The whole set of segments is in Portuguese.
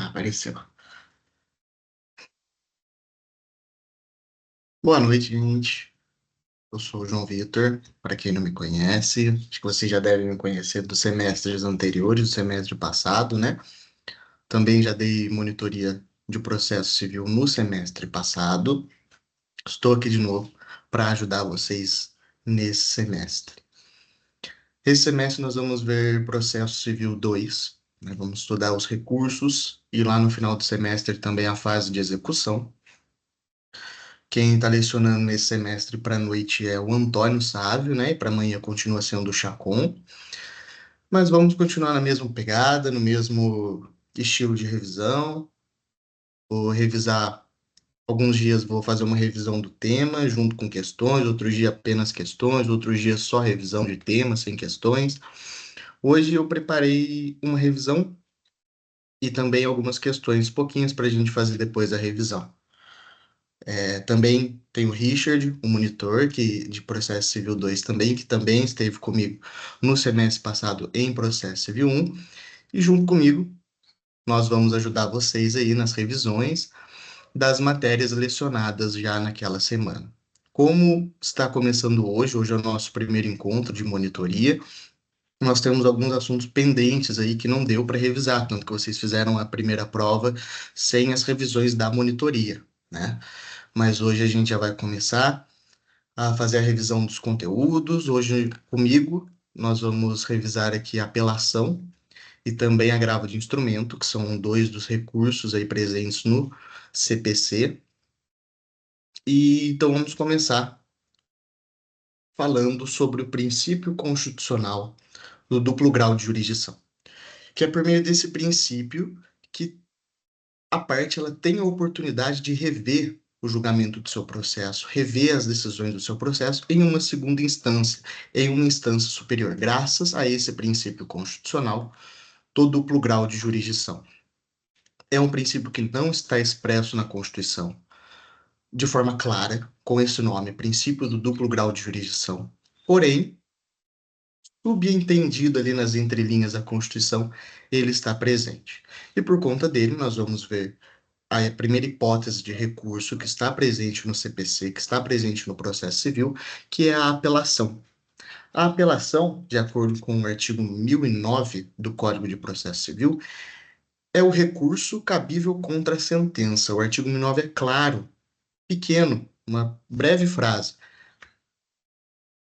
Apareceu. Boa noite, gente. Eu sou o João Vitor. Para quem não me conhece, acho que vocês já devem me conhecer dos semestres anteriores, do semestre passado, né? Também já dei monitoria de processo civil no semestre passado. Estou aqui de novo para ajudar vocês nesse semestre. Esse semestre nós vamos ver processo civil 2, né? Vamos estudar os recursos e lá no final do semestre também a fase de execução. Quem está lecionando nesse semestre para a noite é o Antônio Sávio, né? E para amanhã continua sendo o Chacon. Mas vamos continuar na mesma pegada, no mesmo estilo de revisão. Vou revisar alguns dias, vou fazer uma revisão do tema junto com questões, outros dias apenas questões, outros dias só revisão de tema, sem questões. Hoje eu preparei uma revisão e também algumas questões, pouquinhas para a gente fazer depois da revisão. Também tem o Richard, o monitor de Processo Civil 2 também, que também esteve comigo no semestre passado em Processo Civil 1. E junto comigo, nós vamos ajudar vocês aí nas revisões das matérias lecionadas já naquela semana. Como está começando hoje é o nosso primeiro encontro de monitoria, nós temos alguns assuntos pendentes aí que não deu para revisar, tanto que vocês fizeram a primeira prova sem as revisões da monitoria, né? Mas hoje a gente já vai começar a fazer a revisão dos conteúdos. Hoje, comigo, nós vamos revisar aqui a apelação e também agravo de instrumento, que são dois dos recursos aí presentes no CPC. E então vamos começar falando sobre o princípio constitucional do duplo grau de jurisdição, que é por meio desse princípio que a parte ela tem a oportunidade de rever o julgamento do seu processo, rever as decisões do seu processo em uma segunda instância, em uma instância superior, graças a esse princípio constitucional do duplo grau de jurisdição. É um princípio que não está expresso na Constituição de forma clara, com esse nome, princípio do duplo grau de jurisdição. Porém, subentendido ali nas entrelinhas da Constituição, ele está presente. E por conta dele, nós vamos ver a primeira hipótese de recurso que está presente no CPC, que está presente no processo civil, que é a apelação. A apelação, de acordo com o artigo 1009 do Código de Processo Civil, é o recurso cabível contra a sentença. O artigo 1009 é claro, pequeno, uma breve frase.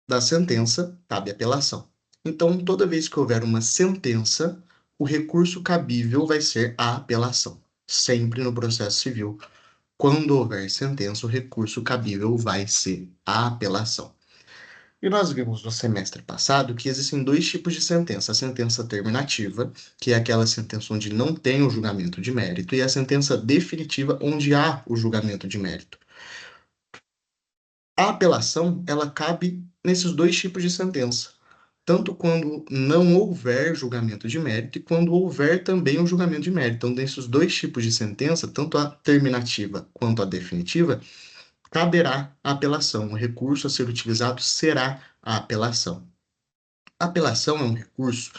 Da sentença, cabe apelação. Então, toda vez que houver uma sentença, o recurso cabível vai ser a apelação. Sempre no processo civil, quando houver sentença, o recurso cabível vai ser a apelação. E nós vimos no semestre passado que existem dois tipos de sentença: a sentença terminativa, que é aquela sentença onde não tem o julgamento de mérito, e a sentença definitiva, onde há o julgamento de mérito. A apelação, ela cabe nesses dois tipos de sentença, tanto quando não houver julgamento de mérito e quando houver também um julgamento de mérito. Então, desses dois tipos de sentença, tanto a terminativa quanto a definitiva, caberá a apelação. O recurso a ser utilizado será a apelação. A apelação é um recurso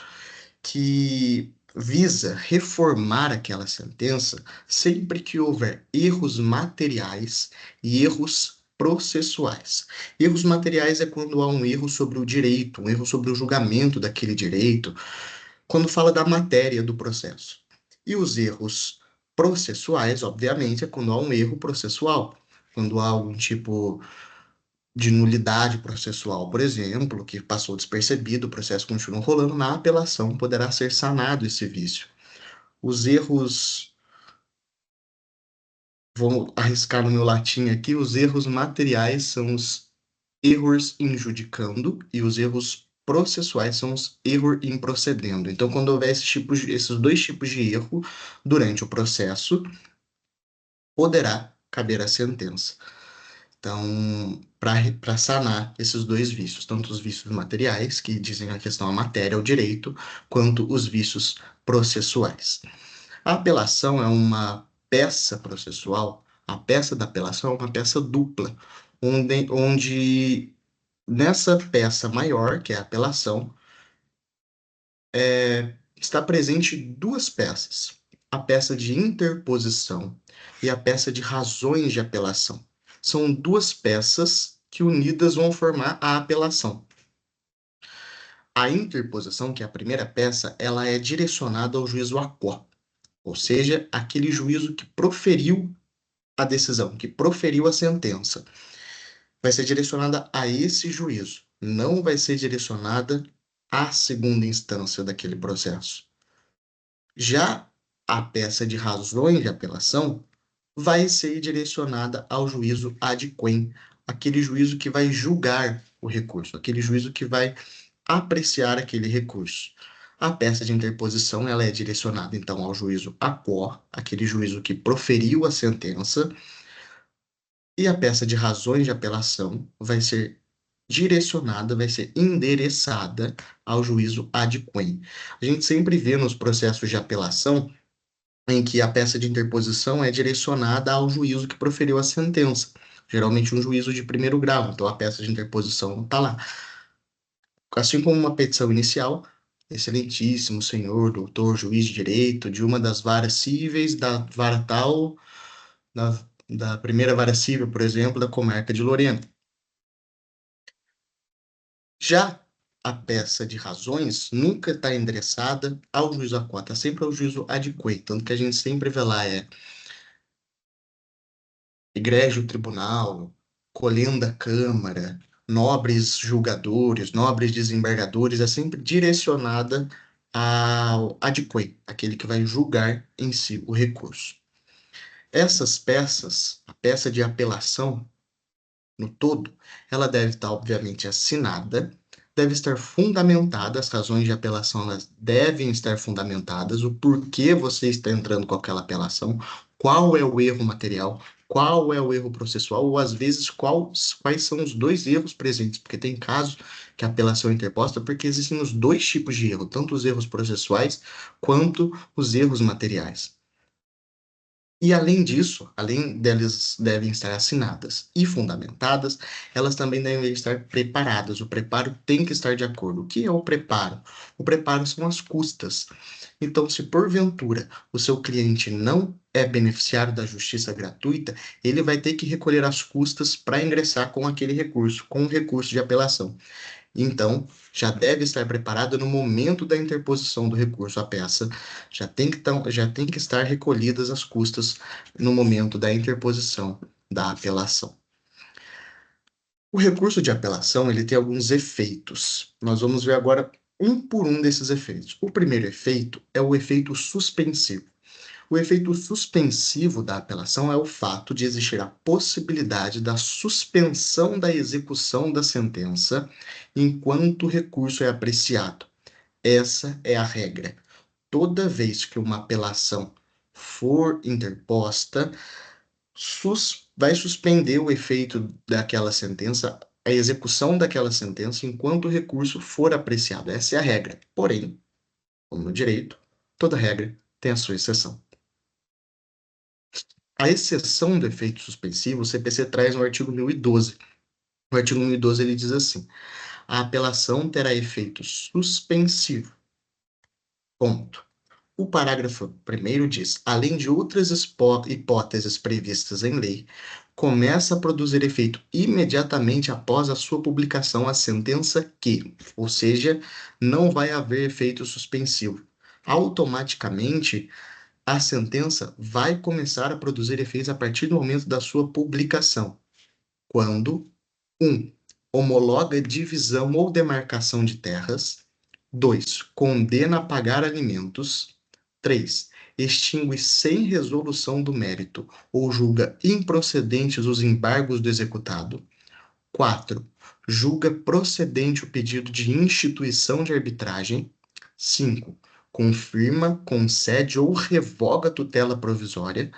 que visa reformar aquela sentença sempre que houver erros materiais e erros processuais. Erros materiais é quando há um erro sobre o direito, um erro sobre o julgamento daquele direito, quando fala da matéria do processo. E os erros processuais, obviamente, é quando há um erro processual, quando há algum tipo de nulidade processual, por exemplo, que passou despercebido, o processo continua rolando, na apelação poderá ser sanado esse vício. Os erros, vou arriscar no meu latim aqui, os erros materiais são os erros injudicando e os erros processuais são os erros improcedendo. Então, quando houver esses dois tipos de erro durante o processo, poderá caber a sentença. Então, para sanar esses dois vícios, tanto os vícios materiais, que dizem a questão a matéria, o direito, quanto os vícios processuais. A apelação é uma peça processual, a peça da apelação é uma peça dupla, onde nessa peça maior, que é a apelação, está presente duas peças. a peça de interposição e a peça de razões de apelação. São duas peças que unidas vão formar a apelação. A interposição, que é a primeira peça, ela é direcionada ao juízo aquó, ou seja, aquele juízo que proferiu a decisão, que proferiu a sentença. Vai ser direcionada a esse juízo, não vai ser direcionada à segunda instância daquele processo. Já a peça de razões de apelação vai ser direcionada ao juízo ad quem, aquele juízo que vai julgar o recurso, aquele juízo que vai apreciar aquele recurso. A peça de interposição ela é direcionada, então, ao juízo aquó, aquele juízo que proferiu a sentença, e a peça de razões de apelação vai ser direcionada, vai ser endereçada ao juízo ad quem. A gente sempre vê nos processos de apelação em que a peça de interposição é direcionada ao juízo que proferiu a sentença, geralmente um juízo de primeiro grau, então a peça de interposição está lá. Assim como uma petição inicial, excelentíssimo senhor, doutor, juiz de direito, de uma das varas cíveis, da vara tal, da primeira vara civil, por exemplo, da comarca de Lorena. Já a peça de razões nunca está endereçada ao juízo à quota, sempre ao juízo ad quem, tanto que a gente sempre vê lá egrégio tribunal, colhenda câmara, nobres julgadores, nobres desembargadores, é sempre direcionada ao ad quem, aquele que vai julgar em si o recurso. Essas peças, a peça de apelação, no todo, ela deve estar, obviamente, assinada, deve estar fundamentada, as razões de apelação elas devem estar fundamentadas, o porquê você está entrando com aquela apelação, qual é o erro material, qual é o erro processual, ou às vezes quais são os dois erros presentes, porque tem casos que a apelação é interposta porque existem os dois tipos de erro, tanto os erros processuais quanto os erros materiais. E além disso, além delas devem estar assinadas e fundamentadas, elas também devem estar preparadas. O preparo tem que estar de acordo. O que é o preparo? O preparo são as custas. Então, se porventura o seu cliente não é beneficiário da justiça gratuita, ele vai ter que recolher as custas para ingressar com aquele recurso, com o recurso de apelação. Então, já deve estar preparado no momento da interposição do recurso à peça, já tem que estar recolhidas as custas no momento da interposição da apelação. O recurso de apelação, ele tem alguns efeitos. Nós vamos ver agora um por um desses efeitos. O primeiro efeito é o efeito suspensivo. O efeito suspensivo da apelação é o fato de existir a possibilidade da suspensão da execução da sentença enquanto o recurso é apreciado. Essa é a regra. Toda vez que uma apelação for interposta, vai suspender o efeito daquela sentença, a execução daquela sentença enquanto o recurso for apreciado. Essa é a regra. Porém, como no direito, toda regra tem a sua exceção. A exceção do efeito suspensivo, o CPC traz no artigo 1012. O artigo 1012 ele diz assim: a apelação terá efeito suspensivo. Ponto. O parágrafo 1º diz: além de outras hipóteses previstas em lei, começa a produzir efeito imediatamente após a sua publicação a sentença que, ou seja, não vai haver efeito suspensivo. Automaticamente, a sentença vai começar a produzir efeitos a partir do momento da sua publicação, quando 1. Homologa divisão ou demarcação de terras. 2. Condena a pagar alimentos. 3. Extingue sem resolução do mérito ou julga improcedentes os embargos do executado. 4. Julga procedente o pedido de instituição de arbitragem. 5. Confirma, concede ou revoga a tutela provisória.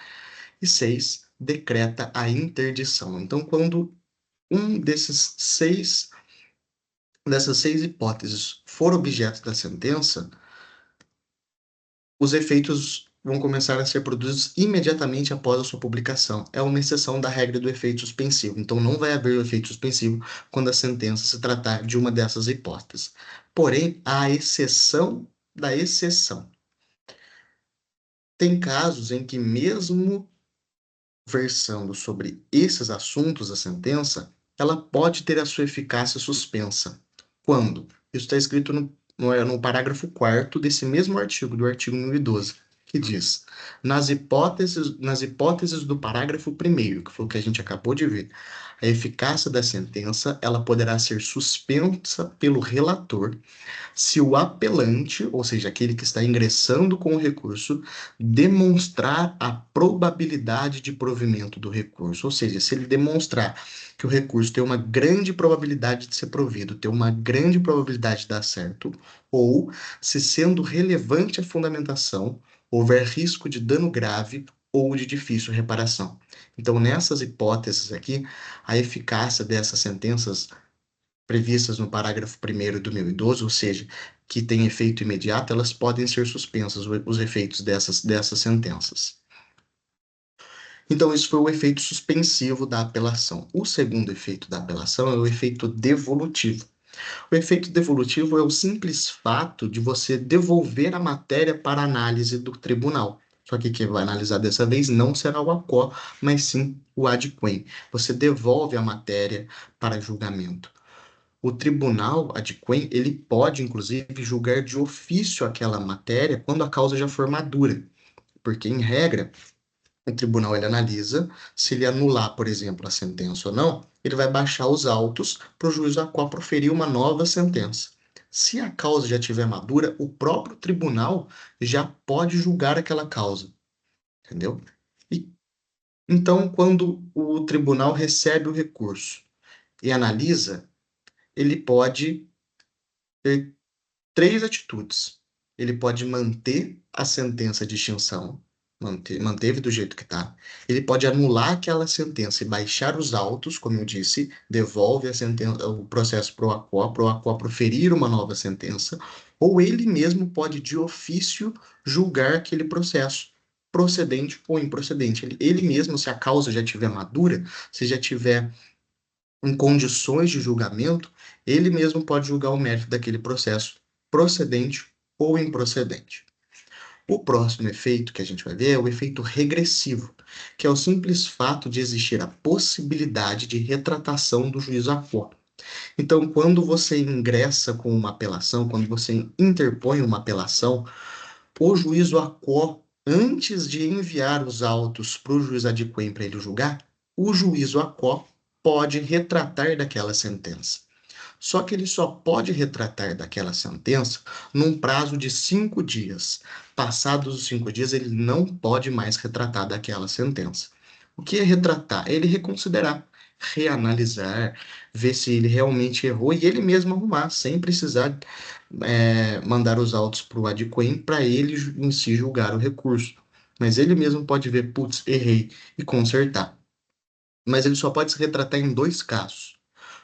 E 6. Decreta a interdição. Então, quando um dessas seis hipóteses for objeto da sentença, os efeitos vão começar a ser produzidos imediatamente após a sua publicação. É uma exceção da regra do efeito suspensivo. Então, não vai haver o efeito suspensivo quando a sentença se tratar de uma dessas hipóteses. Porém, há a exceção da exceção. Tem casos em que, mesmo versando sobre esses assuntos, a sentença, ela pode ter a sua eficácia suspensa. Quando? Isso está escrito no parágrafo 4º desse mesmo artigo, do artigo 1012, que diz: nas hipóteses do parágrafo 1º, que foi o que a gente acabou de ver, a eficácia da sentença ela poderá ser suspensa pelo relator se o apelante, ou seja, aquele que está ingressando com o recurso, demonstrar a probabilidade de provimento do recurso, ou seja, se ele demonstrar que o recurso tem uma grande probabilidade de ser provido, tem uma grande probabilidade de dar certo, ou se, sendo relevante a fundamentação, houver risco de dano grave ou de difícil reparação. Então, nessas hipóteses aqui, a eficácia dessas sentenças previstas no parágrafo 1º do 1012, ou seja, que têm efeito imediato, elas podem ser suspensas, os efeitos dessas sentenças. Então, isso foi o efeito suspensivo da apelação. O segundo efeito da apelação é o efeito devolutivo. O efeito devolutivo é o simples fato de você devolver a matéria para análise do tribunal. Só que quem vai analisar dessa vez não será o ACO, mas sim o ADQUEM. Você devolve a matéria para julgamento. O tribunal adquém, ele pode, inclusive, julgar de ofício aquela matéria quando a causa já for madura, porque, em regra, o tribunal ele analisa se ele anular, por exemplo, a sentença ou não, ele vai baixar os autos para o juiz a qual proferir uma nova sentença. Se a causa já estiver madura, o próprio tribunal já pode julgar aquela causa, entendeu? E, então, quando o tribunal recebe o recurso e analisa, ele pode ter três atitudes. Ele pode manter a sentença de extinção, manteve do jeito que está. Ele pode anular aquela sentença e baixar os autos, como eu disse, devolve a sentença, o processo para o ACO proferir uma nova sentença, ou ele mesmo pode, de ofício, julgar aquele processo, procedente ou improcedente. Ele mesmo, se a causa já estiver madura, se já tiver em condições de julgamento, ele mesmo pode julgar o mérito daquele processo procedente ou improcedente. O próximo efeito que a gente vai ver é o efeito regressivo, que é o simples fato de existir a possibilidade de retratação do juízo à corte. Então, quando você ingressa com uma apelação, quando você interpõe uma apelação, o juízo ACO, antes de enviar os autos para o juiz adquém para ele julgar, o juízo ACO pode retratar daquela sentença. Só que ele só pode retratar daquela sentença num prazo de 5 dias. Passados os 5 dias, ele não pode mais retratar daquela sentença. O que é retratar? É ele reconsiderar, reanalisar, ver se ele realmente errou e ele mesmo arrumar, sem precisar mandar os autos para o adquém para ele em si julgar o recurso. Mas ele mesmo pode ver, putz, errei, e consertar. Mas ele só pode se retratar em dois casos.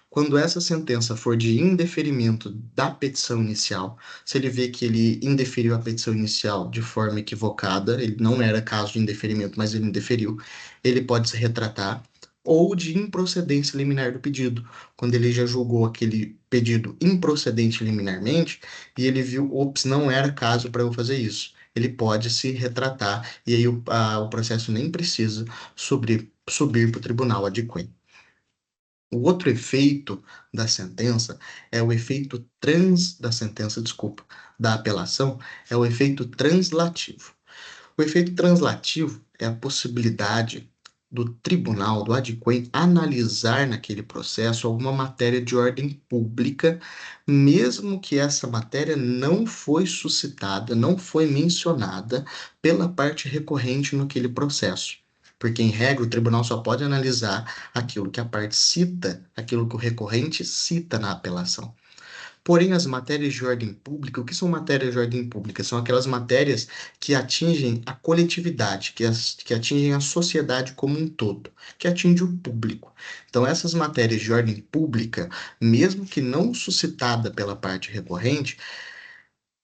Quando essa sentença for de indeferimento da petição inicial, se ele vê que ele indeferiu a petição inicial de forma equivocada, ele não era caso de indeferimento, mas ele indeferiu, ele pode se retratar, ou de improcedência liminar do pedido, quando ele já julgou aquele pedido improcedente liminarmente e ele viu, ops, não era caso para eu fazer isso. Ele pode se retratar e aí o processo nem precisa subir para o tribunal adquém. O outro efeito da sentença é o efeito da sentença, desculpa, da apelação, é o efeito translativo. O efeito translativo é a possibilidade do tribunal, do adquém, analisar naquele processo alguma matéria de ordem pública, mesmo que essa matéria não foi suscitada, não foi mencionada pela parte recorrente naquele processo. Porque, em regra, o tribunal só pode analisar aquilo que a parte cita, aquilo que o recorrente cita na apelação. Porém, as matérias de ordem pública, o que são matérias de ordem pública? São aquelas matérias que atingem a coletividade, que atingem a sociedade como um todo, que atinge o público. Então, essas matérias de ordem pública, mesmo que não suscitada pela parte recorrente,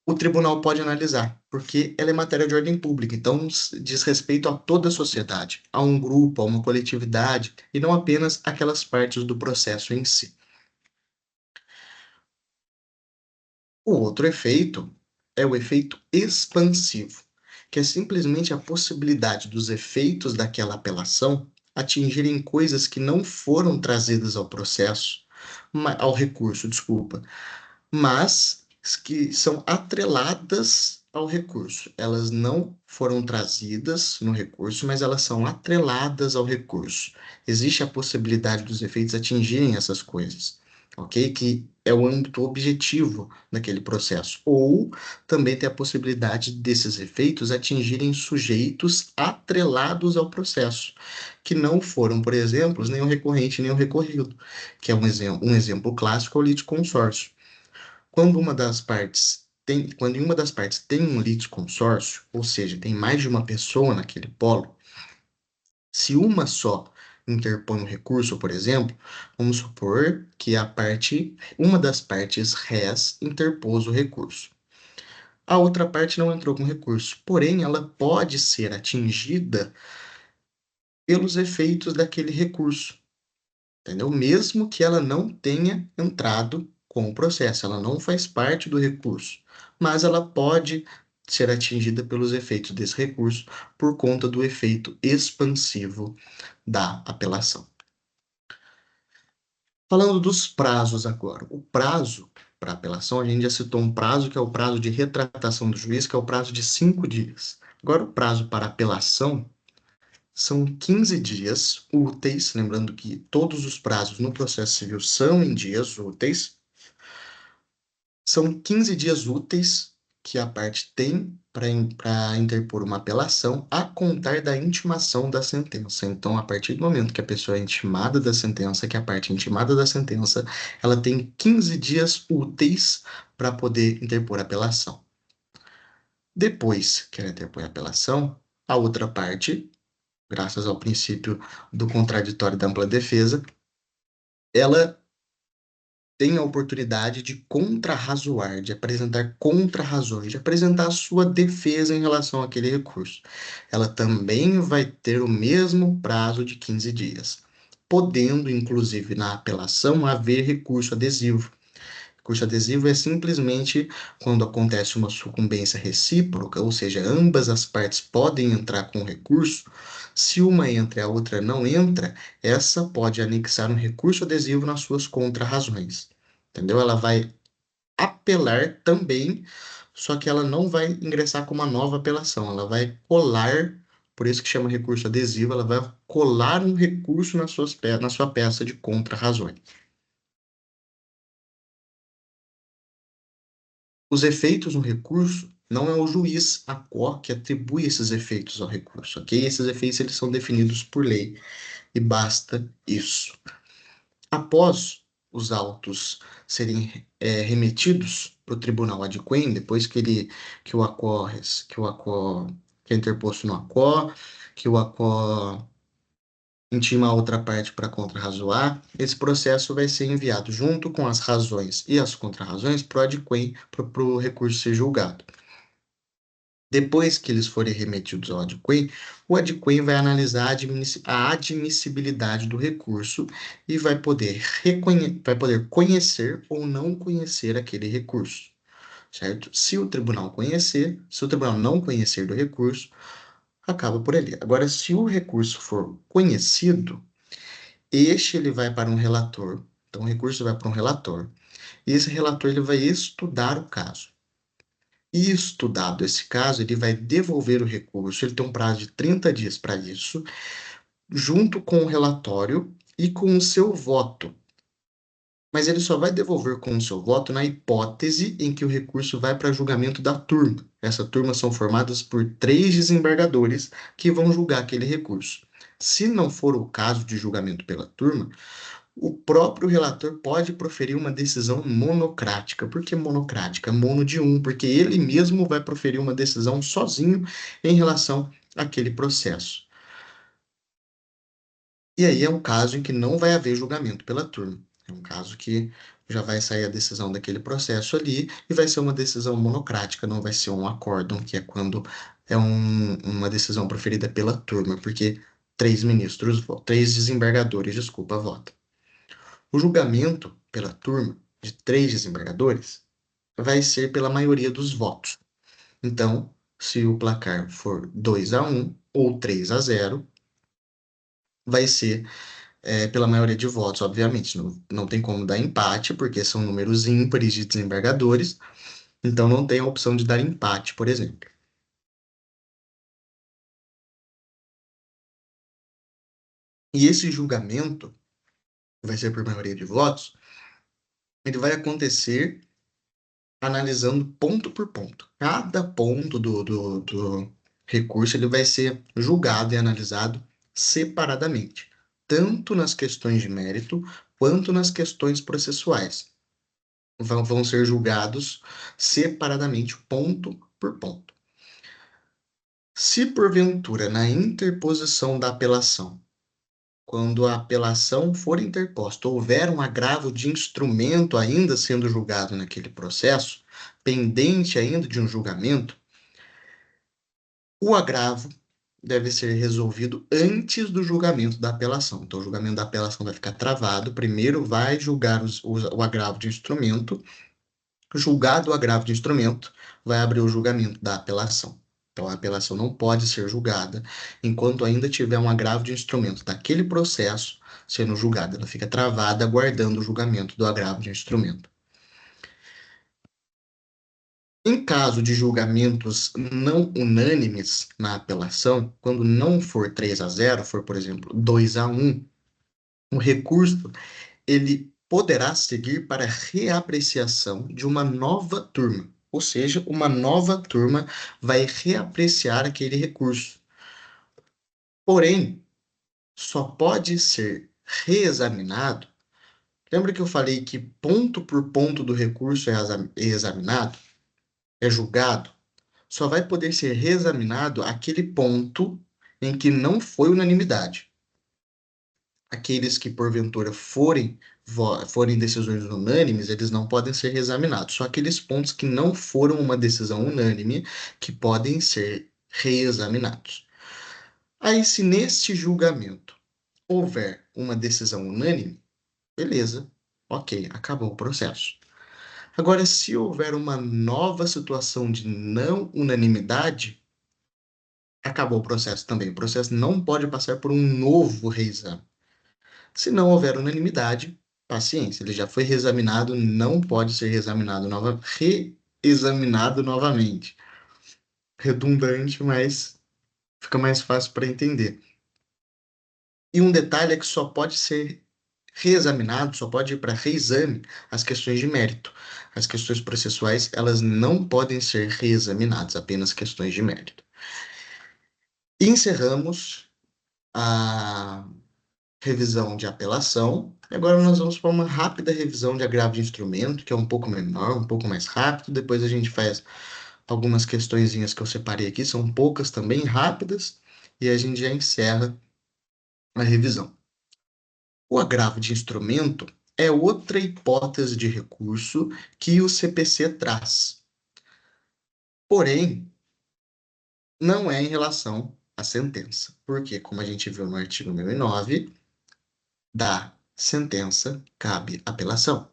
o tribunal pode analisar, porque ela é matéria de ordem pública, então diz respeito a toda a sociedade, a um grupo, a uma coletividade, e não apenas aquelas partes do processo em si. O outro efeito é o efeito expansivo. que é simplesmente a possibilidade dos efeitos daquela apelação atingirem coisas que não foram trazidas ao processo, ao recurso, desculpa, mas que são atreladas ao recurso. Elas não foram trazidas no recurso, mas elas são atreladas ao recurso. Existe a possibilidade dos efeitos atingirem essas coisas, ok? Que é o âmbito objetivo daquele processo. Ou também tem a possibilidade desses efeitos atingirem sujeitos atrelados ao processo, que não foram, por exemplo, nem o recorrente nem o recorrido, que é um exemplo clássico é o litisconsórcio. Quando em uma das partes tem um litisconsórcio, ou seja, tem mais de uma pessoa naquele polo, se uma só interpõe um recurso, por exemplo, vamos supor que uma das partes rés interpôs o recurso. A outra parte não entrou com recurso, porém ela pode ser atingida pelos efeitos daquele recurso, entendeu? Mesmo que ela não tenha entrado com o processo, ela não faz parte do recurso, mas ela pode ser atingida pelos efeitos desse recurso por conta do efeito expansivo da apelação. Falando dos prazos agora, o prazo para apelação, a gente já citou um prazo que é o prazo de retratação do juiz, que é o prazo de 5 dias. Agora, o prazo para apelação são 15 dias úteis, lembrando que todos os prazos no processo civil são em dias úteis. São 15 dias úteis que a parte tem para interpor uma apelação a contar da intimação da sentença. Então, a partir do momento que a pessoa é intimada da sentença, que a parte é intimada da sentença, ela tem 15 dias úteis para poder interpor a apelação. Depois que ela interpõe a apelação, a outra parte, graças ao princípio do contraditório da ampla defesa, ela tem a oportunidade de contrarrazoar, de apresentar contrarrazões, de apresentar a sua defesa em relação àquele recurso. Ela também vai ter o mesmo prazo de 15 dias, podendo, inclusive, na apelação, haver recurso adesivo. Recurso adesivo é simplesmente quando acontece uma sucumbência recíproca, ou seja, ambas as partes podem entrar com o recurso. Se uma entra e a outra não entra, essa pode anexar um recurso adesivo nas suas contrarrazões. Entendeu? Ela vai apelar também, só que ela não vai ingressar com uma nova apelação, ela vai colar, por isso que chama recurso adesivo, ela vai colar um recurso na sua peça de contrarrazões. Os efeitos no recurso não é o juiz a qual que atribui esses efeitos ao recurso, ok? Esses efeitos eles são definidos por lei e basta isso. Após os autos serem remetidos para o tribunal ad quem, depois que o ACO, que é interposto no ACO, que o ACO intima a outra parte para contrarrazoar, esse processo vai ser enviado junto com as razões e as contrarrazões para o ad quem, para o recurso ser julgado. Depois que eles forem remetidos ao ad quem, o ad quem vai analisar a admissibilidade do recurso e vai poder conhecer ou não conhecer aquele recurso, certo? Se o tribunal não conhecer do recurso, acaba por ali. Agora, se o recurso for conhecido, ele vai para um relator. Então, o recurso vai para um relator. E esse relator ele vai estudar o caso. E estudado esse caso, ele vai devolver o recurso, ele tem um prazo de 30 dias para isso, junto com o relatório e com o seu voto. Mas ele só vai devolver com o seu voto na hipótese em que o recurso vai para julgamento da turma. Essa turma são formadas por 3 desembargadores que vão julgar aquele recurso. Se não for o caso de julgamento pela turma, o próprio relator pode proferir uma decisão monocrática. Por que monocrática? Mono de um, porque ele mesmo vai proferir uma decisão sozinho em relação àquele processo. E aí é um caso em que não vai haver julgamento pela turma. É um caso que já vai sair a decisão daquele processo ali e vai ser uma decisão monocrática, não vai ser um acórdão, que é quando é uma decisão proferida pela turma, porque 3 desembargadores, desculpa, votam. O julgamento pela turma de 3 desembargadores vai ser pela maioria dos votos. Então, Se o placar for 2-1 ou 3-0, vai ser pela maioria de votos, obviamente. Não tem como dar empate, porque são números ímpares de desembargadores, então não tem a opção de dar empate, por exemplo. E esse julgamento, que vai ser por maioria de votos, ele vai acontecer analisando ponto por ponto. Cada ponto do recurso ele vai ser julgado e analisado separadamente, tanto nas questões de mérito quanto nas questões processuais. Vão ser julgados separadamente, ponto por ponto. Se porventura, na interposição da apelação, quando a apelação for interposta, houver um agravo de instrumento ainda sendo julgado naquele processo, pendente ainda de um julgamento, o agravo deve ser resolvido antes do julgamento da apelação. Então, o julgamento da apelação vai ficar travado. Primeiro vai julgar o agravo de instrumento. Julgado o agravo de instrumento, vai abrir o julgamento da apelação. Então, a apelação não pode ser julgada enquanto ainda tiver um agravo de instrumento daquele processo sendo julgado. Ela fica travada, aguardando o julgamento do agravo de instrumento. Em caso de julgamentos não unânimes na apelação, quando não for 3-0, for, por exemplo, 2-1, o recurso ele poderá seguir para reapreciação de uma nova turma. Ou seja, uma nova turma vai reapreciar aquele recurso. Porém, só pode ser reexaminado. Lembra que eu falei que ponto por ponto do recurso é examinado, é julgado? Só vai poder ser reexaminado aquele ponto em que não foi unanimidade. Aqueles que porventura forem decisões unânimes, eles não podem ser reexaminados. Só aqueles pontos que não foram uma decisão unânime que podem ser reexaminados. Aí, se neste julgamento houver uma decisão unânime, beleza, ok, acabou o processo. Agora, se houver uma nova situação de não unanimidade, acabou o processo também. O processo não pode passar por um novo reexame. Se não houver unanimidade, paciência, ele já foi reexaminado, não pode ser reexaminado novamente. Redundante, mas fica mais fácil para entender. E um detalhe é que só pode ser reexaminado, só pode ir para reexame as questões de mérito. As questões processuais, elas não podem ser reexaminadas, apenas questões de mérito. E encerramos a revisão de apelação. E agora nós vamos para uma rápida revisão de agravo de instrumento, que é um pouco menor, um pouco mais rápido. Depois a gente faz algumas questõezinhas que eu separei aqui, são poucas também, rápidas, e a gente já encerra a revisão. O agravo de instrumento é outra hipótese de recurso que o CPC traz. Porém, não é em relação à sentença, porque, como a gente viu no artigo 1009, da sentença cabe apelação.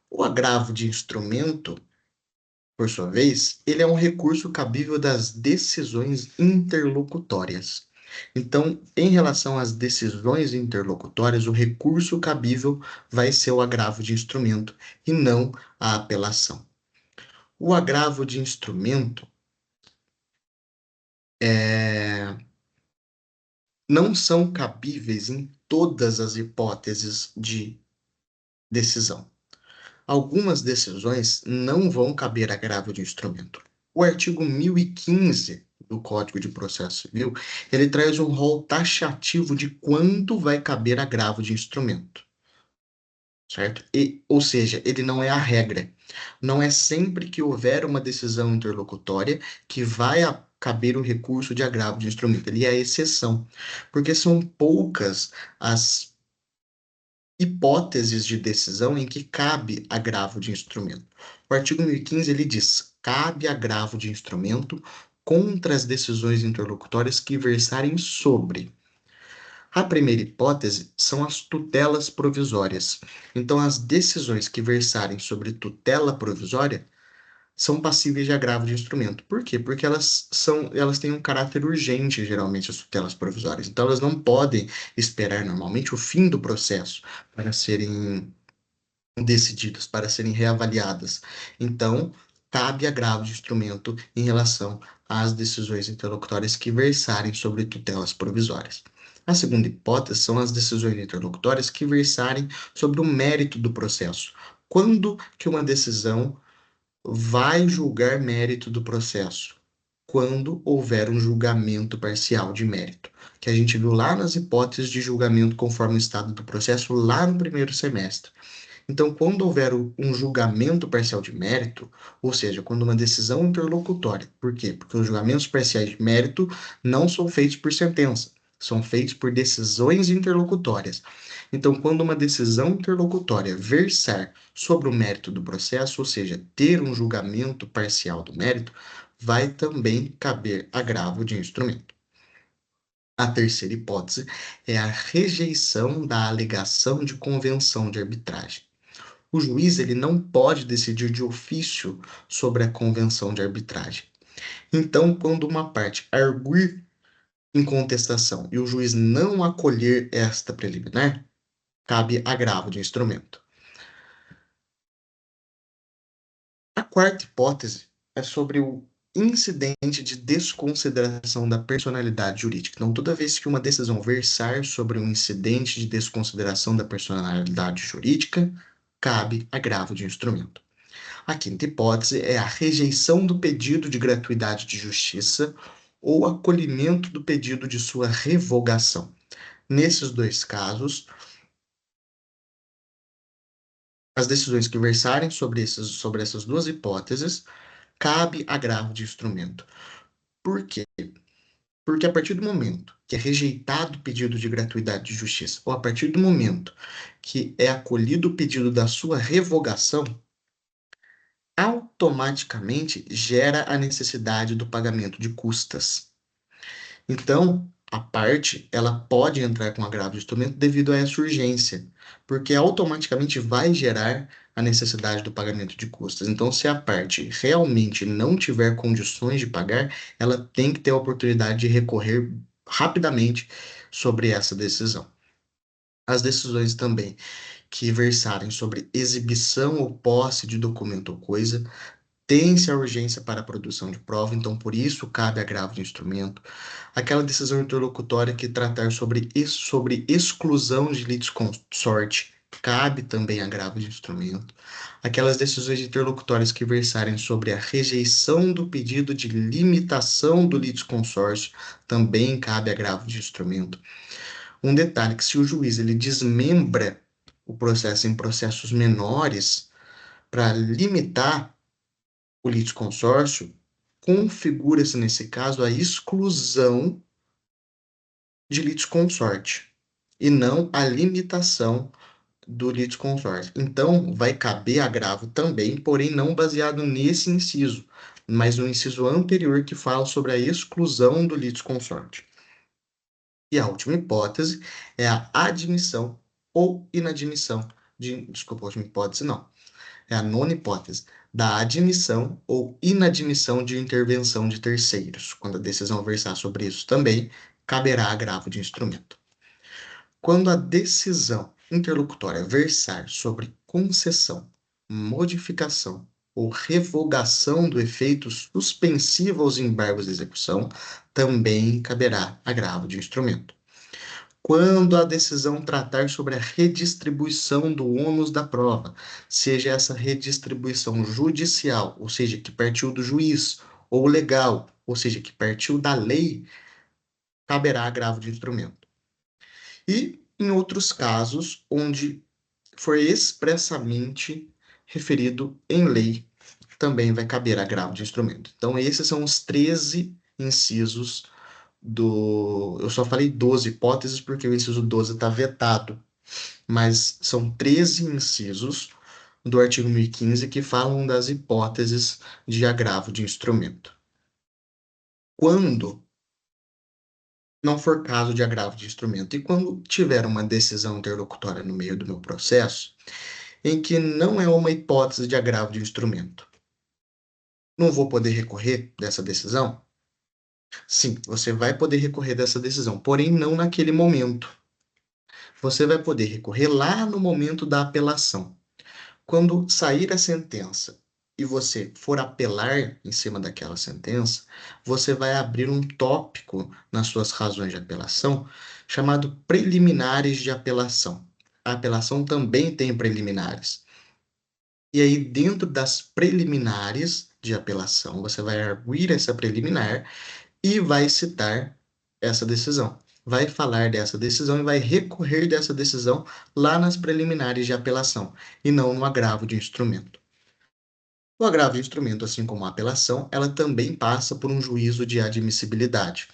O agravo de instrumento, por sua vez, ele é um recurso cabível das decisões interlocutórias. Então, em relação às decisões interlocutórias, o recurso cabível vai ser o agravo de instrumento e não a apelação. O agravo de instrumento não são cabíveis em todas as hipóteses de decisão. Algumas decisões não vão caber agravo de instrumento. O artigo 1015 do Código de Processo Civil, ele traz um rol taxativo de quando vai caber agravo de instrumento, certo? Ou seja, ele não é a regra. Não é sempre que houver uma decisão interlocutória que vai caber o recurso de agravo de instrumento. Ele é a exceção, porque são poucas as hipóteses de decisão em que cabe agravo de instrumento. O artigo 1015 ele diz: cabe agravo de instrumento contra as decisões interlocutórias que versarem sobre. A primeira hipótese são as tutelas provisórias. Então, as decisões que versarem sobre tutela provisória são passíveis de agravo de instrumento. Por quê? Porque elas têm um caráter urgente, geralmente, as tutelas provisórias. Então, elas não podem esperar, normalmente, o fim do processo para serem decididas, para serem reavaliadas. Então, cabe agravo de instrumento em relação às decisões interlocutórias que versarem sobre tutelas provisórias. A segunda hipótese são as decisões interlocutórias que versarem sobre o mérito do processo. Quando que uma decisão vai julgar mérito do processo? Quando houver um julgamento parcial de mérito, que a gente viu lá nas hipóteses de julgamento conforme o estado do processo, lá no primeiro semestre. Então, quando houver um julgamento parcial de mérito, ou seja, quando uma decisão interlocutória, por quê? Porque os julgamentos parciais de mérito não são feitos por sentença, são feitos por decisões interlocutórias. Então, quando uma decisão interlocutória versar sobre o mérito do processo, ou seja, ter um julgamento parcial do mérito, vai também caber agravo de instrumento. A terceira hipótese é a rejeição da alegação de convenção de arbitragem. O juiz ele não pode decidir de ofício sobre a convenção de arbitragem. Então, quando uma parte arguir em contestação e o juiz não acolher esta preliminar, cabe agravo de instrumento. A quarta hipótese é sobre o incidente de desconsideração da personalidade jurídica. Então, toda vez que uma decisão versar sobre um incidente de desconsideração da personalidade jurídica, cabe agravo de instrumento. A quinta hipótese é a rejeição do pedido de gratuidade de justiça ou acolhimento do pedido de sua revogação. Nesses dois casos, as decisões que versarem sobre essas duas hipóteses, cabe agravo de instrumento. Por quê? Porque a partir do momento que é rejeitado o pedido de gratuidade de justiça, ou a partir do momento que é acolhido o pedido da sua revogação, automaticamente gera a necessidade do pagamento de custas. Então, a parte, ela pode entrar com agravo de instrumento devido a essa urgência, porque automaticamente vai gerar a necessidade do pagamento de custas. Então, se a parte realmente não tiver condições de pagar, ela tem que ter a oportunidade de recorrer rapidamente sobre essa decisão. As decisões também que versarem sobre exibição ou posse de documento ou coisa, tem-se a urgência para a produção de prova, então por isso cabe agravo de instrumento. Aquela decisão interlocutória que tratar sobre exclusão de litisconsorte, cabe também agravo de instrumento. Aquelas decisões interlocutórias que versarem sobre a rejeição do pedido de limitação do litisconsórcio, também cabe agravo de instrumento. Um detalhe que se o juiz ele desmembra o processo em processos menores para limitar o litisconsórcio, configura-se, nesse caso, a exclusão de litisconsorte e não a limitação do litisconsórcio. Então, vai caber agravo também, porém não baseado nesse inciso, mas no inciso anterior que fala sobre a exclusão do litisconsorte. E a última hipótese é a admissão ou inadmissão desculpa, a última hipótese não. É a nona hipótese da admissão ou inadmissão de intervenção de terceiros. Quando a decisão versar sobre isso também, caberá agravo de instrumento. Quando a decisão interlocutória versar sobre concessão, modificação ou revogação do efeito suspensivo aos embargos de execução, também caberá agravo de instrumento. Quando a decisão tratar sobre a redistribuição do ônus da prova, seja essa redistribuição judicial, ou seja, que partiu do juiz, ou legal, ou seja, que partiu da lei, caberá agravo de instrumento. E em outros casos, onde for expressamente referido em lei, também vai caber agravo de instrumento. Então, esses são os 13 incisos do. Eu só falei 12 hipóteses porque o inciso 12 está vetado, mas são 13 incisos do artigo 1015 que falam das hipóteses de agravo de instrumento. Quando não for caso de agravo de instrumento e quando tiver uma decisão interlocutória no meio do meu processo, em que não é uma hipótese de agravo de instrumento, Não vou poder recorrer dessa decisão? Sim, você vai poder recorrer dessa decisão, porém não naquele momento. Você vai poder recorrer lá no momento da apelação. Quando sair a sentença e você for apelar em cima daquela sentença, você vai abrir um tópico nas suas razões de apelação chamado preliminares de apelação. A apelação também tem preliminares. E aí, dentro das preliminares de apelação, você vai arguir essa preliminar e vai citar essa decisão. Vai falar dessa decisão e vai recorrer dessa decisão lá nas preliminares de apelação, e não no agravo de instrumento. O agravo de instrumento, assim como a apelação, ela também passa por um juízo de admissibilidade,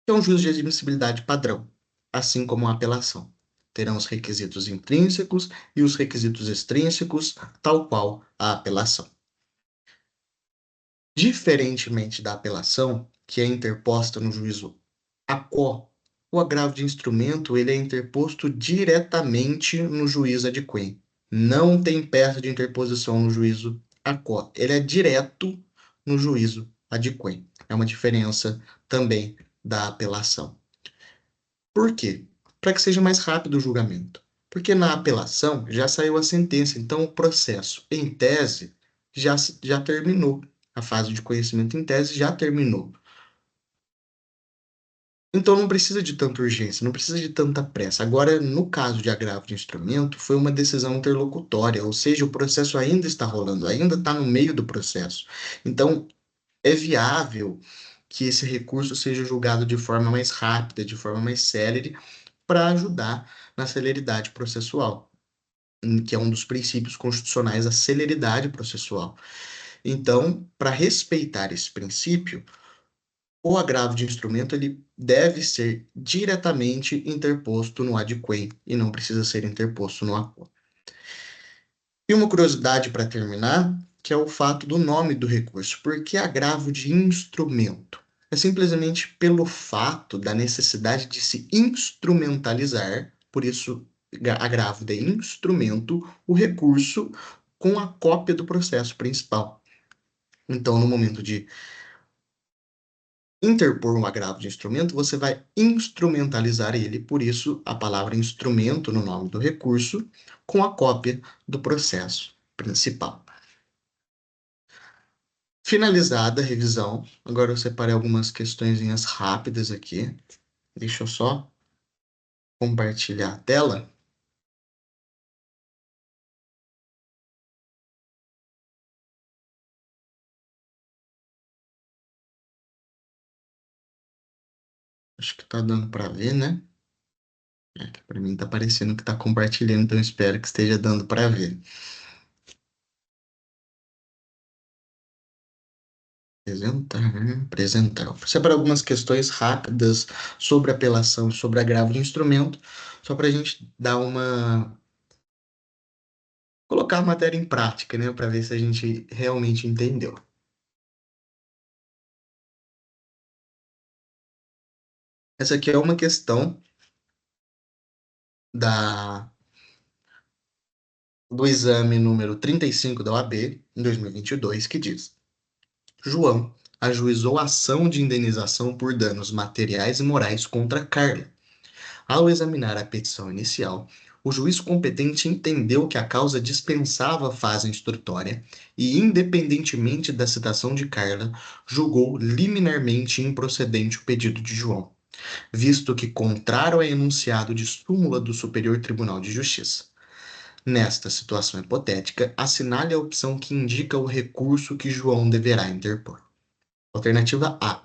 que é um juízo de admissibilidade padrão, assim como a apelação. Terão os requisitos intrínsecos e os requisitos extrínsecos, tal qual a apelação. Diferentemente da apelação, que é interposta no juízo ACO, o agravo de instrumento ele é interposto diretamente no juízo adquem. Não tem peça de interposição no juízo ACO. Ele é direto no juízo adquem. É uma diferença também da apelação. Por quê? Para que seja mais rápido o julgamento. Porque na apelação já saiu a sentença, então o processo, em tese, já terminou. A fase de conhecimento em tese já terminou. Então não precisa de tanta urgência, não precisa de tanta pressa. Agora, no caso de agravo de instrumento, foi uma decisão interlocutória, ou seja, o processo ainda está rolando, ainda está no meio do processo. Então, é viável que esse recurso seja julgado de forma mais rápida, de forma mais célere, para ajudar na celeridade processual, que é um dos princípios constitucionais, a celeridade processual. Então, para respeitar esse princípio, o agravo de instrumento ele deve ser diretamente interposto no adquem e não precisa ser interposto no aquo. E uma curiosidade para terminar, que é o fato do nome do recurso. Por que agravo de instrumento? É simplesmente pelo fato da necessidade de se instrumentalizar, por isso agravo de instrumento, o recurso com a cópia do processo principal. Então, no momento de interpor um agravo de instrumento, você vai instrumentalizar ele, por isso a palavra instrumento no nome do recurso, com a cópia do processo principal. Finalizada a revisão, agora eu separei algumas questõezinhas rápidas aqui. Deixa eu só compartilhar a tela. Acho que tá dando para ver, né? Para mim tá parecendo que tá compartilhando, então espero que esteja dando para ver. Apresentar. Separei algumas questões rápidas sobre apelação e sobre agravo de instrumento, só para a gente dar uma. Colocar a matéria em prática, né? Para ver se a gente realmente entendeu. Essa aqui é uma questão do exame número 35 da OAB, em 2022, que diz: João ajuizou ação de indenização por danos materiais e morais contra Carla. Ao examinar a petição inicial, o juiz competente entendeu que a causa dispensava a fase instrutória e, independentemente da citação de Carla, julgou liminarmente improcedente o pedido de João, visto que contrário ao enunciado de súmula do Superior Tribunal de Justiça. Nesta situação hipotética, assinale a opção que indica o recurso que João deverá interpor. Alternativa A: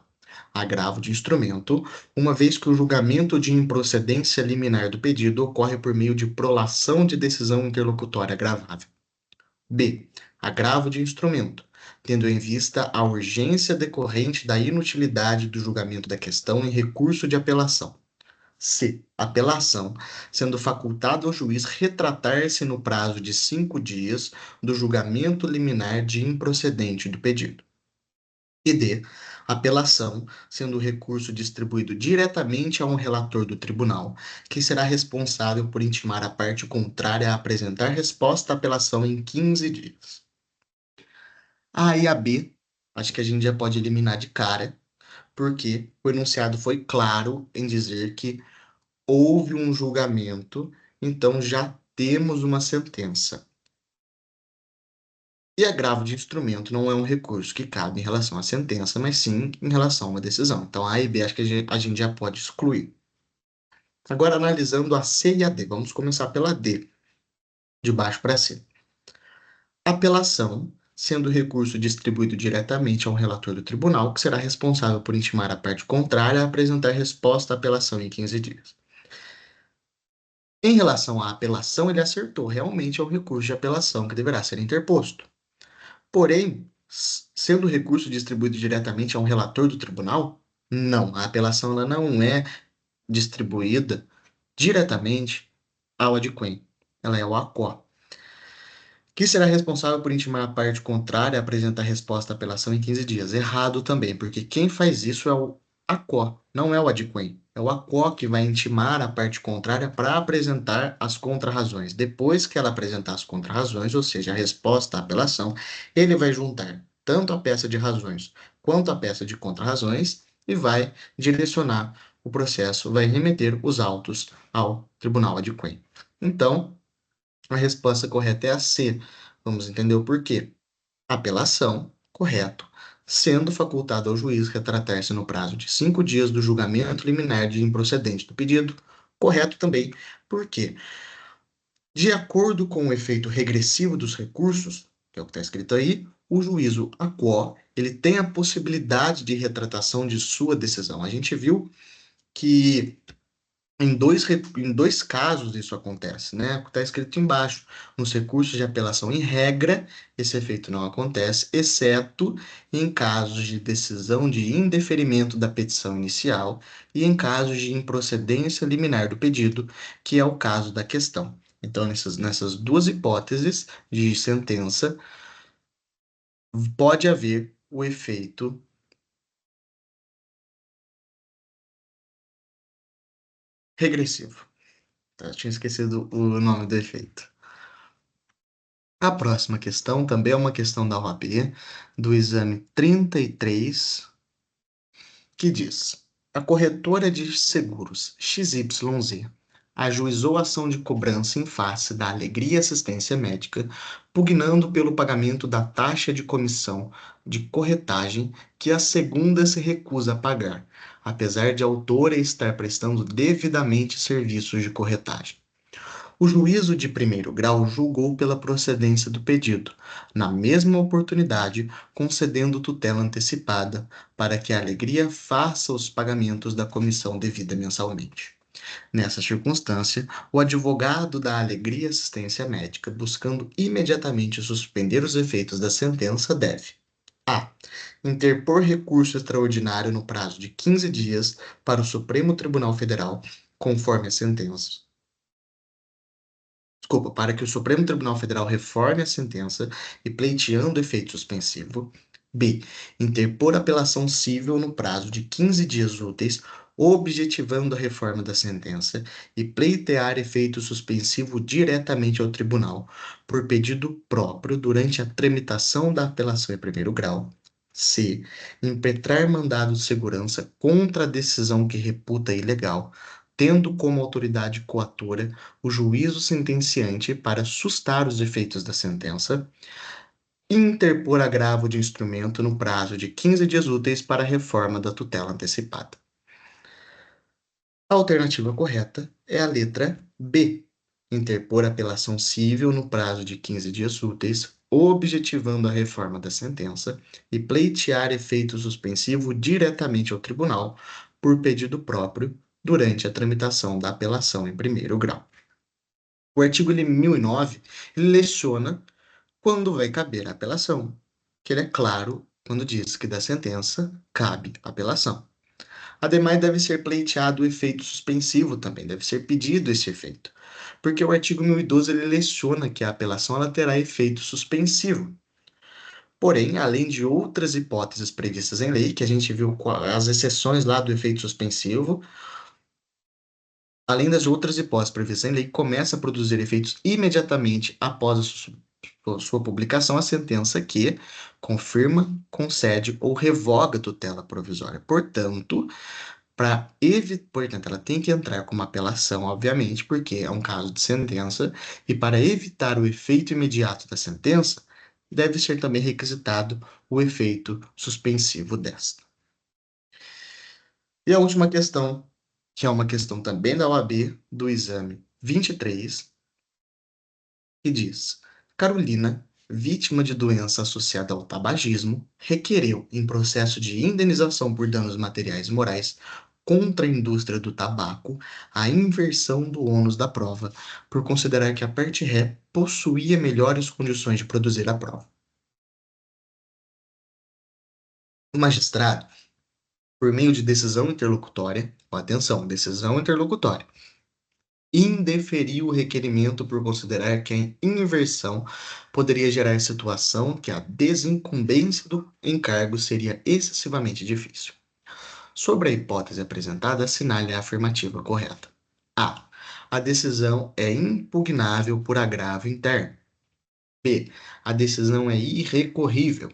agravo de instrumento, uma vez que o julgamento de improcedência liminar do pedido ocorre por meio de prolação de decisão interlocutória agravável. B: agravo de instrumento, tendo em vista a urgência decorrente da inutilidade do julgamento da questão em recurso de apelação. C: apelação, sendo facultado ao juiz retratar-se no prazo de 5 dias do julgamento liminar de improcedente do pedido. E D: apelação, sendo o recurso distribuído diretamente a um relator do tribunal, que será responsável por intimar a parte contrária a apresentar resposta à apelação em 15 dias. A e a B, acho que a gente já pode eliminar de cara, porque o enunciado foi claro em dizer que houve um julgamento, então já temos uma sentença. E agravo de instrumento não é um recurso que cabe em relação à sentença, mas sim em relação a uma decisão. Então, A e B acho que a gente já pode excluir. Agora, analisando a C e a D, vamos começar pela D, de baixo para cima. Apelação, sendo o recurso distribuído diretamente ao relator do tribunal, que será responsável por intimar a parte contrária a apresentar resposta à apelação em 15 dias. Em relação à apelação, ele acertou. Realmente é um recurso de apelação que deverá ser interposto. Porém, sendo o recurso distribuído diretamente a um relator do tribunal, não. A apelação ela não é distribuída diretamente ao adquém. Ela é o ACO, que será responsável por intimar a parte contrária a apresentar resposta à apelação em 15 dias. Errado também, porque quem faz isso é o ACO, não é o adquém. É o ACO que vai intimar a parte contrária para apresentar as contrarrazões. Depois que ela apresentar as contrarrazões, ou seja, a resposta à apelação, ele vai juntar tanto a peça de razões quanto a peça de contrarrazões e vai direcionar o processo, vai remeter os autos ao tribunal adquém. Então, a resposta correta é a C. Vamos entender o porquê. Apelação, correto, sendo facultado ao juiz retratar-se no prazo de 5 dias do julgamento liminar de improcedente do pedido. Correto também, porque, de acordo com o efeito regressivo dos recursos, que é o que está escrito aí, o juízo aquo, ele tem a possibilidade de retratação de sua decisão. A gente viu que em dois casos isso acontece, né? Está escrito embaixo. Nos recursos de apelação, em regra, esse efeito não acontece, exceto em casos de decisão de indeferimento da petição inicial e em casos de improcedência liminar do pedido, que é o caso da questão. Então, nessas duas hipóteses de sentença, pode haver o efeito regressivo. Tá? Eu tinha esquecido o nome do efeito. A próxima questão também é uma questão da OAB, do exame 33, que diz: a corretora de seguros XYZ ajuizou ação de cobrança em face da Alegria Assistência Médica, pugnando pelo pagamento da taxa de comissão de corretagem que a segunda se recusa a pagar, apesar de a autora estar prestando devidamente serviços de corretagem. O juízo de primeiro grau julgou pela procedência do pedido, na mesma oportunidade, concedendo tutela antecipada para que a Alegria faça os pagamentos da comissão devida mensalmente. Nessa circunstância, o advogado da Alegria Assistência Médica, buscando imediatamente suspender os efeitos da sentença, deve: a. Interpor recurso extraordinário no prazo de 15 dias para o Supremo Tribunal Federal, conforme a sentença, para que o Supremo Tribunal Federal reforme a sentença e pleiteando efeito suspensivo. B. Interpor apelação civil no prazo de 15 dias úteis, objetivando a reforma da sentença e pleitear efeito suspensivo diretamente ao tribunal, por pedido próprio durante a tramitação da apelação em primeiro grau. C. Impetrar mandado de segurança contra a decisão que reputa ilegal, tendo como autoridade coatora o juízo sentenciante para sustar os efeitos da sentença, e interpor agravo de instrumento no prazo de 15 dias úteis para a reforma da tutela antecipada. A alternativa correta é a letra B. Interpor apelação civil no prazo de 15 dias úteis, objetivando a reforma da sentença e pleitear efeito suspensivo diretamente ao tribunal, por pedido próprio, durante a tramitação da apelação em primeiro grau. O artigo 1009 ele leciona quando vai caber a apelação, que ele é claro quando diz que da sentença cabe apelação. Ademais, deve ser pleiteado o efeito suspensivo também, deve ser pedido esse efeito, porque o artigo 1012 ele leciona que a apelação ela terá efeito suspensivo. Porém, além de outras hipóteses previstas em lei, que a gente viu as exceções lá do efeito suspensivo, além das outras hipóteses previstas em lei, começa a produzir efeitos imediatamente após sua publicação a sentença que confirma, concede ou revoga a tutela provisória. Portanto, ela tem que entrar com uma apelação, obviamente, porque é um caso de sentença, e para evitar o efeito imediato da sentença, deve ser também requisitado o efeito suspensivo desta. E a última questão, que é uma questão também da OAB, do exame 23, que diz: Carolina, vítima de doença associada ao tabagismo, requereu, em processo de indenização por danos materiais e morais contra a indústria do tabaco, a inversão do ônus da prova, por considerar que a parte ré possuía melhores condições de produzir a prova. O magistrado, por meio de decisão interlocutória, atenção, decisão interlocutória, indeferiu o requerimento por considerar que a inversão poderia gerar situação que a desincumbência do encargo seria excessivamente difícil. Sobre a hipótese apresentada, assinale a afirmativa correta. A. A decisão é impugnável por agravo interno. B. A decisão é irrecorrível.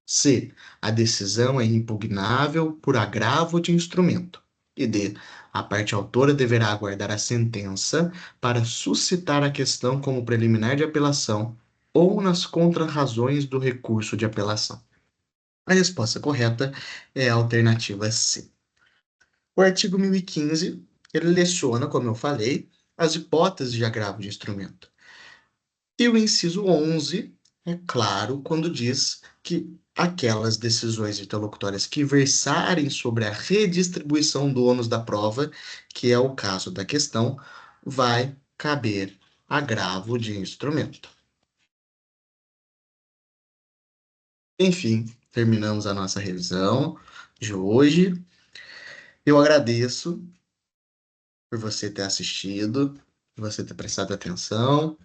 C. A decisão é impugnável por agravo de instrumento. E D. A parte autora deverá aguardar a sentença para suscitar a questão como preliminar de apelação ou nas contrarrazões do recurso de apelação. A resposta correta é a alternativa C. O artigo 1015, ele leciona, como eu falei, as hipóteses de agravo de instrumento. E o inciso 11 é claro quando diz que aquelas decisões interlocutórias que versarem sobre a redistribuição do ônus da prova, que é o caso da questão, vai caber agravo de instrumento. Enfim, terminamos a nossa revisão de hoje. Eu agradeço por você ter assistido, por você ter prestado atenção.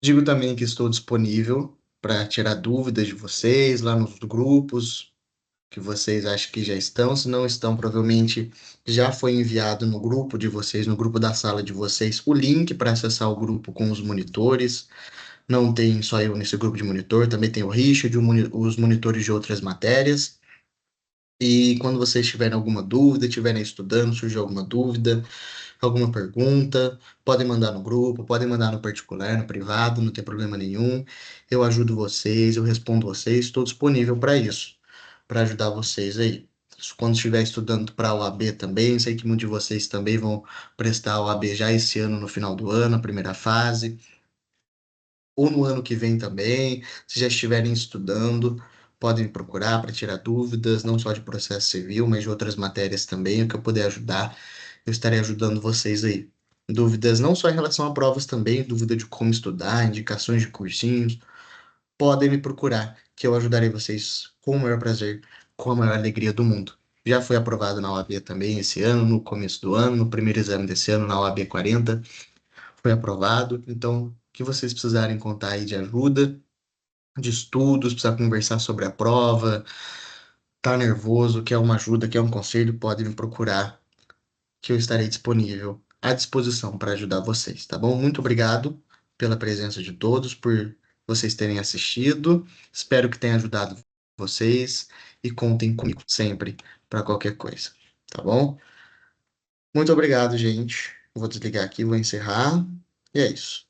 Digo também que estou disponível para tirar dúvidas de vocês lá nos grupos, que vocês acham que já estão. Se não estão, provavelmente já foi enviado no grupo de vocês, no grupo da sala de vocês, o link para acessar o grupo com os monitores. Não tem só eu nesse grupo de monitor, também tem o Richard, os monitores de outras matérias. E quando vocês tiverem alguma dúvida, estiverem estudando, surgiu alguma dúvida, alguma pergunta, podem mandar no grupo, podem mandar no particular, no privado, não tem problema nenhum. Eu ajudo vocês, eu respondo vocês, estou disponível para isso, para ajudar vocês aí. Quando estiver estudando para a OAB também, sei que muitos de vocês também vão prestar a OAB já esse ano, no final do ano, a primeira fase, ou no ano que vem também, se já estiverem estudando, podem me procurar para tirar dúvidas, não só de processo civil, mas de outras matérias também, o que eu puder ajudar, eu estarei ajudando vocês aí. Dúvidas não só em relação a provas também, dúvida de como estudar, indicações de cursinhos, podem me procurar, que eu ajudarei vocês com o maior prazer, com a maior alegria do mundo. Já foi aprovado na OAB também esse ano, no começo do ano, no primeiro exame desse ano, na OAB 40 foi aprovado. Então, o que vocês precisarem contar aí de ajuda, de estudos, precisar conversar sobre a prova, tá nervoso, quer uma ajuda, quer um conselho, pode me procurar, que eu estarei disponível, à disposição para ajudar vocês, tá bom? Muito obrigado pela presença de todos, por vocês terem assistido. Espero que tenha ajudado vocês e contem comigo sempre para qualquer coisa, tá bom? Muito obrigado, gente. Vou desligar aqui, vou encerrar. E é isso.